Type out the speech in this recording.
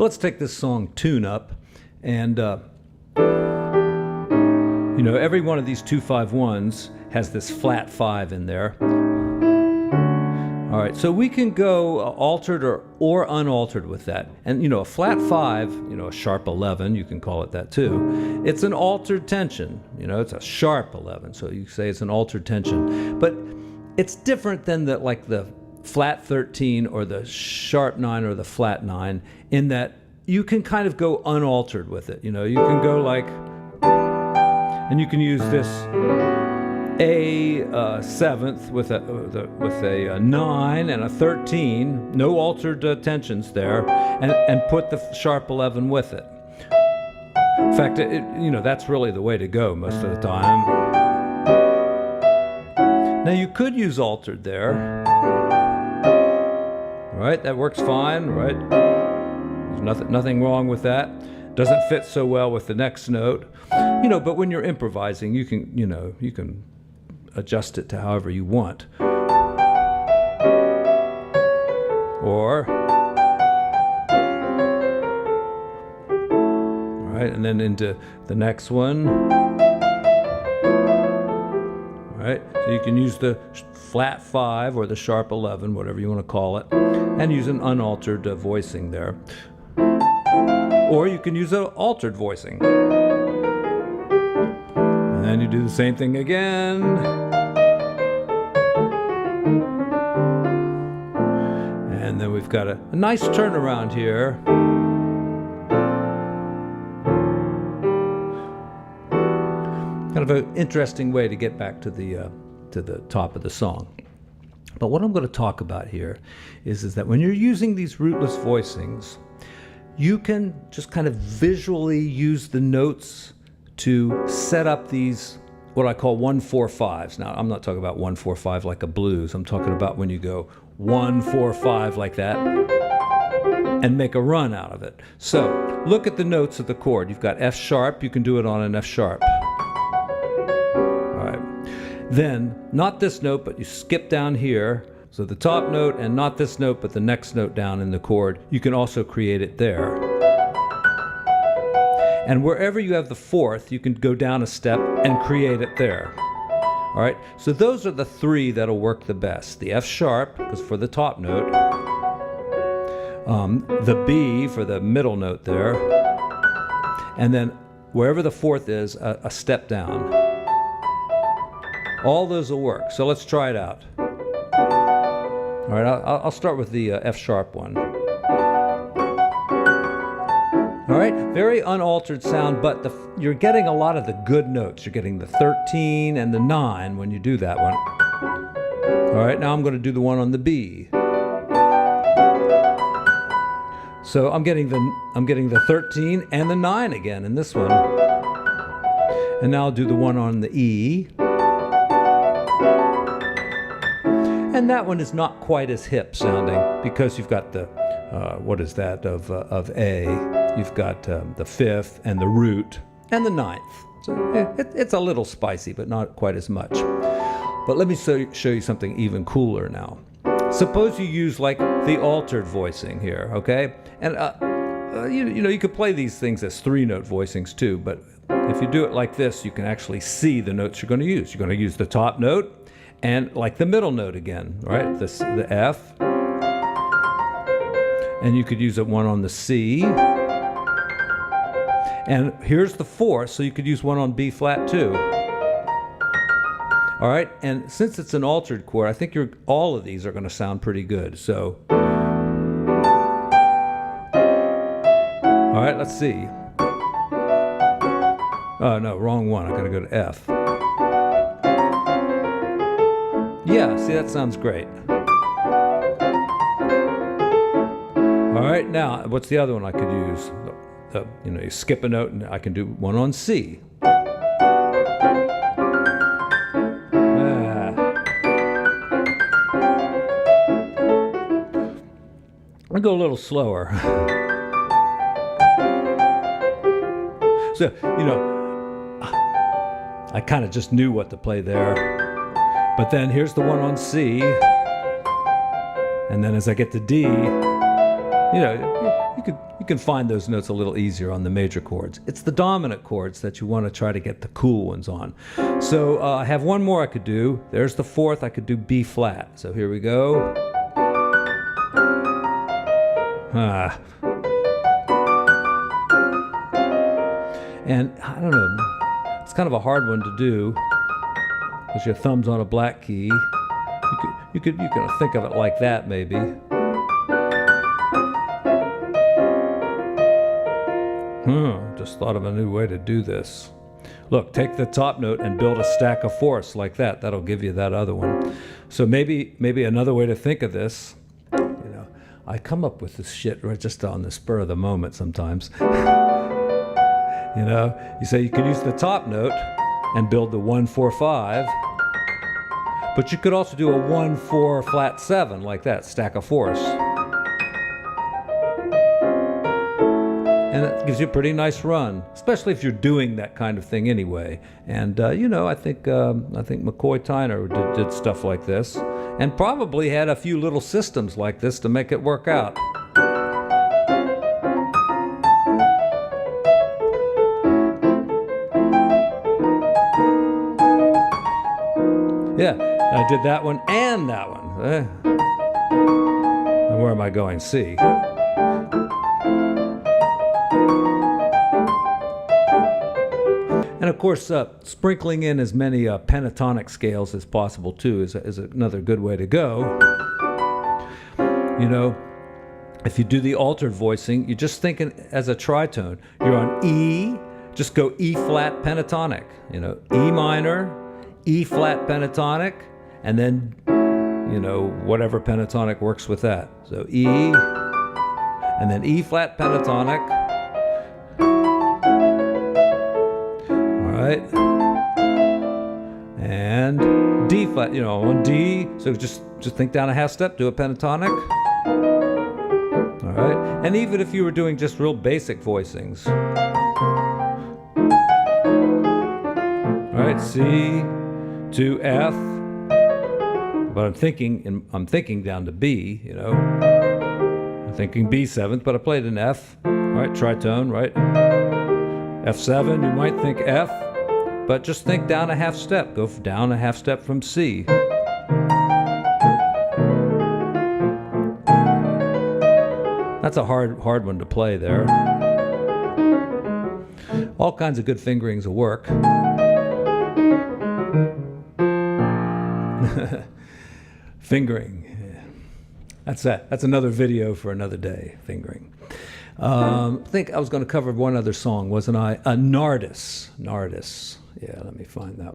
let's take this song Tune Up, and every one of these 2-5-1s has this flat 5 in there. All right, so we can go altered or unaltered with that. And a flat 5, a sharp 11, you can call it that too. It's an altered tension. It's a sharp 11, so you say it's an altered tension. But it's different than the flat 13 or the sharp 9 or the flat 9, in that you can kind of go unaltered with it. You can go and you can use this A seventh with a 9 and a 13, no altered tensions there, and put the sharp 11 with it. In fact, that's really the way to go most of the time. Now you could use altered there, right? That works fine, right? There's nothing wrong with that. Doesn't fit so well with the next note, but when you're improvising, you can adjust it to however you want. Or, all right, and then into the next one. All right, so you can use the flat 5 or the sharp 11, whatever you want to call it, and use an unaltered voicing there. Or you can use an altered voicing. And then you do the same thing again. And then we've got a nice turnaround here. Kind of an interesting way to get back to the top of the song. But what I'm going to talk about here is that when you're using these rootless voicings, you can just kind of visually use the notes to set up these, what I call 1-4-5s. Now, I'm not talking about 1-4-5 like a blues. I'm talking about when you go 1-4-5 like that and make a run out of it. So, look at the notes of the chord. You've got F sharp. You can do it on an F sharp. All right. Then, not this note, but you skip down here. So the top note, and not this note, but the next note down in the chord, you can also create it there. And wherever you have the fourth, you can go down a step and create it there. All right, so those are the 3 that'll work the best. The F sharp, because for the top note, the B for the middle note there, and then wherever the fourth is, a step down. All those will work, so let's try it out. All right, I'll start with the F sharp one. All right, very unaltered sound, but you're getting a lot of the good notes. You're getting the 13 and the 9 when you do that one. All right, now I'm going to do the one on the B. So I'm getting the 13 and the 9 again in this one. And now I'll do the one on the E. And that one is not quite as hip sounding because you've got the, what is that, of A. You've got the 5th and the root and the 9th. So it's a little spicy, but not quite as much. But let me show you something even cooler now. Suppose you use the altered voicing here, okay? And you could play these things as 3-note voicings too, but if you do it like this, you can actually see the notes you're going to use. You're going to use the top note, and the middle note again, right? The F. And you could use one on the C. And here's the 4th, so you could use one on B flat too. All right, and since it's an altered chord, I think all of these are going to sound pretty good. So, all right, let's see. Oh no, wrong one. I got to go to F. Yeah, see, that sounds great. All right, now, what's the other one I could use? You skip a note, and I can do one on C. I'll go a little slower. So, I kind of just knew what to play there. But then here's the one on C. And then as I get to D, you can find those notes a little easier on the major chords. It's the dominant chords that you want to try to get the cool ones on. So I have one more I could do. There's the fourth. I could do B flat. So here we go. And I don't know, it's kind of a hard one to do because your thumb's on a black key. You could think of it like that maybe. Just thought of a new way to do this. Look, take the top note and build a stack of fourths like that. That'll give you that other one. So maybe another way to think of this, you know, I come up with this shit right just on the spur of the moment sometimes. You know, you say you could use the top note and build the 1-4-5, but you could also do a 1-4 flat 7 like that, stack of fourths. And it gives you a pretty nice run, especially if you're doing that kind of thing anyway. And you know, I think McCoy Tyner did stuff like this, and probably had a few little systems like this to make it work out. Yeah, I did that one and that one. And where am I going? C. And of course, sprinkling in as many pentatonic scales as possible too is another good way to go. You know, if you do the altered voicing, you're just thinking as a tritone. You're on E, just go E flat pentatonic. You know, E minor, E flat pentatonic, and then, you know, whatever pentatonic works with that. So E, and then E flat pentatonic. All right. And D flat, you know, on D. So just think down a half step, do a pentatonic. All right. And even if you were doing just real basic voicings. All right, C to F, but I'm thinking down to B, you know. I'm thinking B seventh, but I played an F, right? Tritone, right? F7, you might think F, but just think down a half step. Go down a half step from C. That's a hard one to play there. All kinds of good fingerings will work. Fingering. That's another video for another day, fingering. I think I was going to cover one other song, wasn't I? Nardis. Yeah, let me find that.